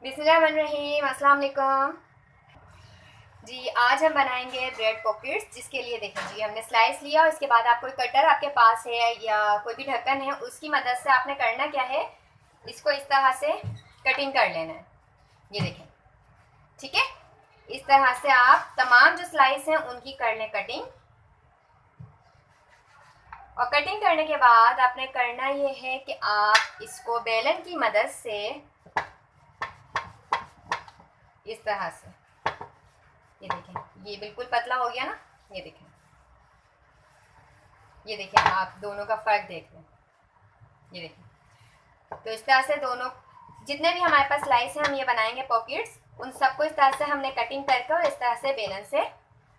बिस्मिल्लाहिर्रहमानिर्रहीम, अस्सलाम वालेकुम जी। आज हम बनाएंगे ब्रेड पॉकेट्स, जिसके लिए देखें जी, हमने स्लाइस लिया और इसके बाद आप कोई कटर आपके पास है या कोई भी ढक्कन है, उसकी मदद से आपने करना क्या है, इसको इस तरह से कटिंग कर लेना है। ये देखें, ठीक है। इस तरह से आप तमाम जो स्लाइस हैं उनकी कर लें कटिंग। और कटिंग करने के बाद आपने करना ये है कि आप इसको बेलन की मदद से इस तरह से, ये देखें, ये बिल्कुल पतला हो गया ना। ये देखें, ये देखें, आप दोनों का फ़र्क देख लें। ये देखें, तो इस तरह से दोनों जितने भी हमारे पास स्लाइस हैं हम ये बनाएंगे पॉकेट्स, उन सबको इस तरह से हमने कटिंग करके और इस तरह से बेलन से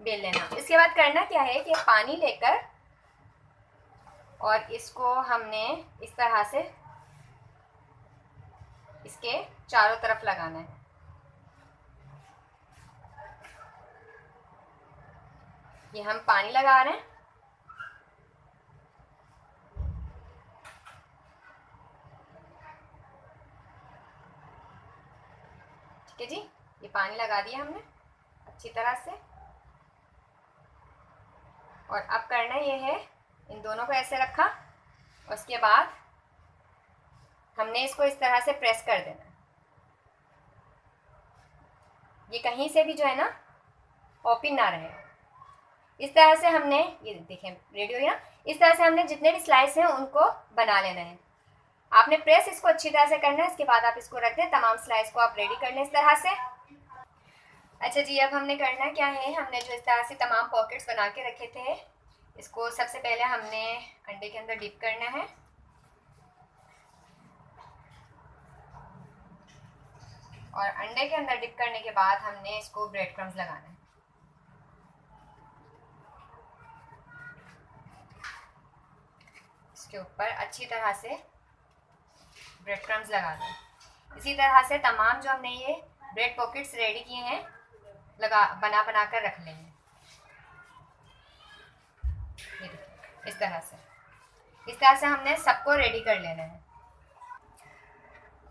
बेल लेना। इसके बाद करना क्या है कि पानी लेकर और इसको हमने इस तरह से इसके चारों तरफ लगाना है। ये हम पानी लगा रहे हैं। ठीक है जी, ये पानी लगा दिया हमने अच्छी तरह से। और अब करना ये है, इन दोनों को ऐसे रखा और उसके बाद हमने इसको इस तरह से प्रेस कर देना है। ये कहीं से भी जो है ना ओपन ना रहे। इस तरह से हमने, ये देखें रेडी हो गया। इस तरह से हमने जितने भी स्लाइस हैं उनको बना लेना है। आपने प्रेस इसको अच्छी तरह से करना है। इसके बाद आप इसको रख दें, तमाम स्लाइस को आप रेडी कर लें इस तरह से। अच्छा जी, अब हमने करना क्या है, हमने जो इस तरह से तमाम पॉकेट्स बना के रखे थे, इसको सबसे पहले हमने अंडे के अंदर डिप करना है। और अंडे के अंदर डिप करने के बाद हमने इसको ब्रेड क्रम्स लगाना है। इसके ऊपर अच्छी तरह से ब्रेड क्रम्स लगा दें। इसी तरह से तमाम जो हमने ये ब्रेड पॉकेट्स रेडी किए हैं बना कर रख लेंगे। इस तरह से हमने सबको रेडी कर लेना है।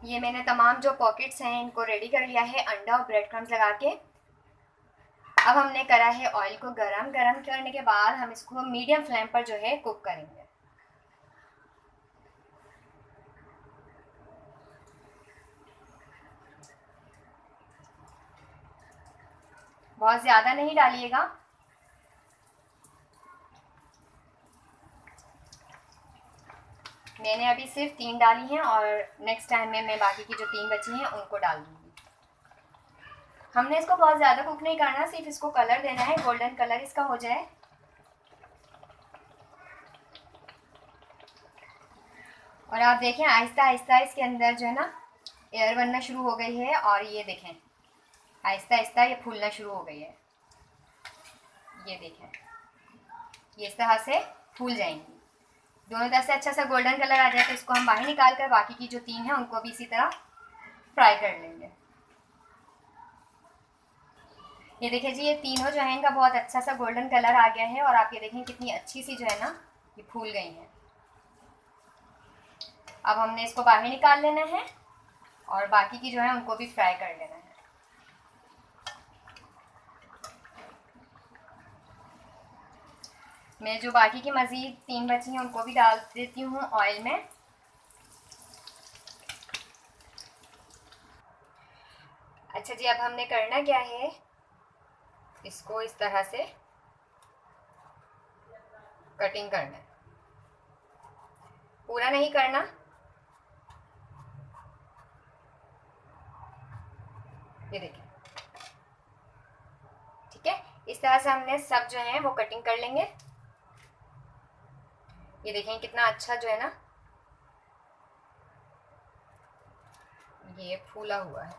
ये मैंने तमाम जो पॉकेट्स हैं इनको रेडी कर लिया है अंडा और ब्रेड क्रम्स लगा के। अब हमने करा है ऑयल को गरम करने के बाद हम इसको मीडियम फ्लेम पर जो है कुक करेंगे। बहुत ज़्यादा नहीं डालिएगा। मैंने अभी सिर्फ 3 डाली हैं और नेक्स्ट टाइम में मैं बाकी की जो 3 बची हैं उनको डाल दूँगी। हमने इसको बहुत ज़्यादा कुक नहीं करना, सिर्फ इसको कलर देना है, गोल्डन कलर इसका हो जाए। और आप देखें आहिस्ता आहिस्ता इसके अंदर जो है ना एयर बनना शुरू हो गई है। और ये देखें आहिस्ता आहिस्ता ये फूलना शुरू हो गई है। ये देखें, ये इस तरह से फूल जाएंगी। दोनों तरफ से अच्छा सा गोल्डन कलर आ जाए तो इसको हम बाहर निकाल कर बाकी की जो 3 हैं उनको भी इसी तरह फ्राई कर लेंगे। ये देखिए जी, ये तीनों जो है इनका बहुत अच्छा सा गोल्डन कलर आ गया है। और आप ये देखें कितनी अच्छी सी जो है ना ये फूल गई हैं। अब हमने इसको बाहर निकाल लेना है और बाकी की जो है उनको भी फ्राई कर लेना है। मैं जो बाकी की मज़ीद 3 बची हैं उनको भी डाल देती हूँ ऑयल में। अच्छा जी, अब हमने करना क्या है, इसको इस तरह से कटिंग करना है, पूरा नहीं करना। ये देखिए, ठीक है। इस तरह से हमने सब जो है वो कटिंग कर लेंगे। ये देखें कितना अच्छा जो है ना ये फूला हुआ है।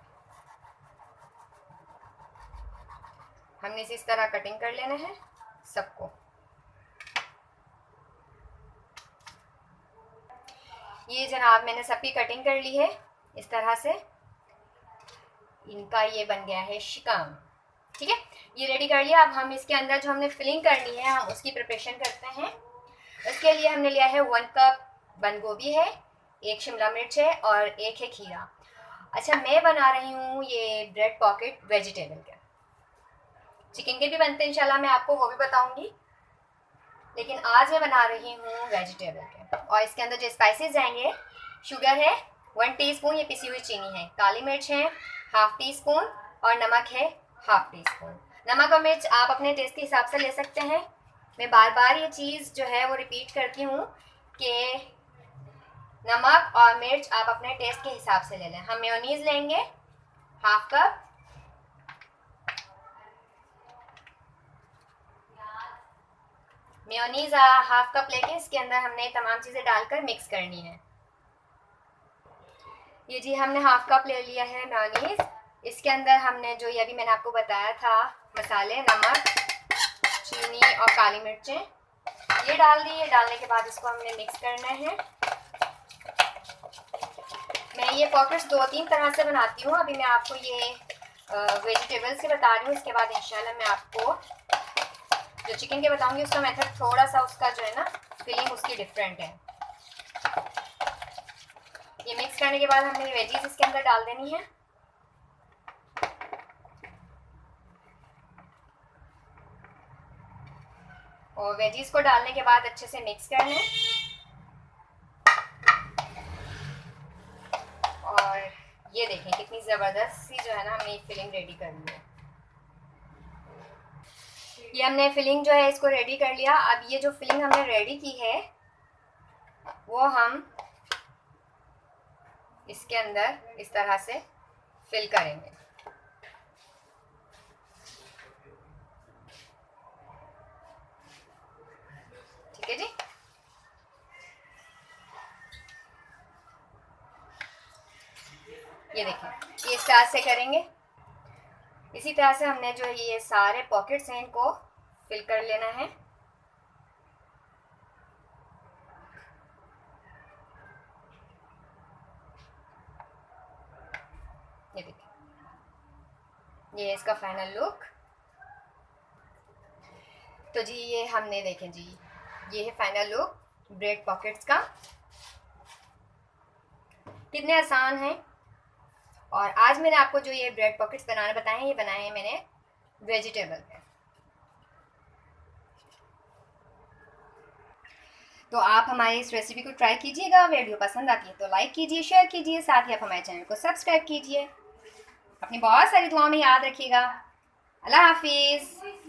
हमने इस तरह कटिंग कर लेना है सबको। ये जनाब मैंने सबकी कटिंग कर ली है इस तरह से। इनका ये बन गया है शिकम, ठीक है। ये रेडी कर लिया। अब हम इसके अंदर जो हमने फिलिंग करनी है हम उसकी प्रिपरेशन करते हैं। इसके लिए हमने लिया है 1 कप बंद गोभी है, 1 शिमला मिर्च है और 1 है खीरा। अच्छा, मैं बना रही हूँ ये ब्रेड पॉकेट वेजिटेबल के। चिकन के भी बनते हैं इंशाल्लाह, मैं आपको वो भी बताऊंगी, लेकिन आज मैं बना रही हूँ वेजिटेबल के। और इसके अंदर जो स्पाइसेस जाएंगे, शुगर है 1 टीस्पून, ये पिसी हुई चीनी है, काली मिर्च है 1/2 टीस्पून और नमक है 1/2 टीस्पून। नमक और मिर्च आप अपने टेस्ट के हिसाब से ले सकते हैं। मैं बार बार ये चीज़ जो है वो रिपीट करती हूँ कि नमक और मिर्च आप अपने टेस्ट के हिसाब से ले लें। हम मेयोनीज लेंगे 1/2 कप, मेयोनीज 1/2 कप लेके इसके अंदर हमने तमाम चीज़ें डालकर मिक्स करनी है। ये जी हमने 1/2 कप ले लिया है मेयोनीज। इसके अंदर हमने जो ये अभी मैंने आपको बताया था मसाले, नमक, चीनी और काली मिर्चें, ये डाल दी। ये डालने के बाद इसको हमने मिक्स करना है। मैं ये पॉकेट्स 2-3 तरह से बनाती हूँ। अभी मैं आपको ये वेजिटेबल्स के बता रही हूँ, इसके बाद इंशाल्लाह मैं आपको जो चिकन के बताऊंगी उसका मेथड थोड़ा सा उसका जो है ना फिलिंग उसकी डिफरेंट है। ये मिक्स करने के बाद हमने वेजीज इसके अंदर डाल देनी है। और वेजीज को डालने के बाद अच्छे से मिक्स कर लें। और ये देखें कितनी ज़बरदस्त सी जो है ना हमने फिलिंग रेडी कर ली है। ये हमने फिलिंग जो है इसको रेडी कर लिया। अब ये जो फिलिंग हमने रेडी की है वो हम इसके अंदर इस तरह से फिल करेंगे। ठीक है जी। ये देखें, ये इस तरह से करेंगे। इसी तरह से हमने जो ये सारे पॉकेट्स हैं इनको फिल कर लेना है। ये देखिए, ये इसका फाइनल लुक। तो जी ये हमने देखें जी, ये है फाइनल लुक ब्रेड पॉकेट्स का। कितने आसान हैं। और आज मैंने आपको जो ये ब्रेड पॉकेट्स बनाने बताए हैं, ये बनाए हैं मैंने वेजिटेबल पे। तो आप हमारी इस रेसिपी को ट्राई कीजिएगा। वीडियो पसंद आती है तो लाइक कीजिए, शेयर कीजिए, साथ ही आप हमारे चैनल को सब्सक्राइब कीजिए। अपनी बहुत सारी दुआओं में याद रखिएगा। अल्लाह हाफिज़।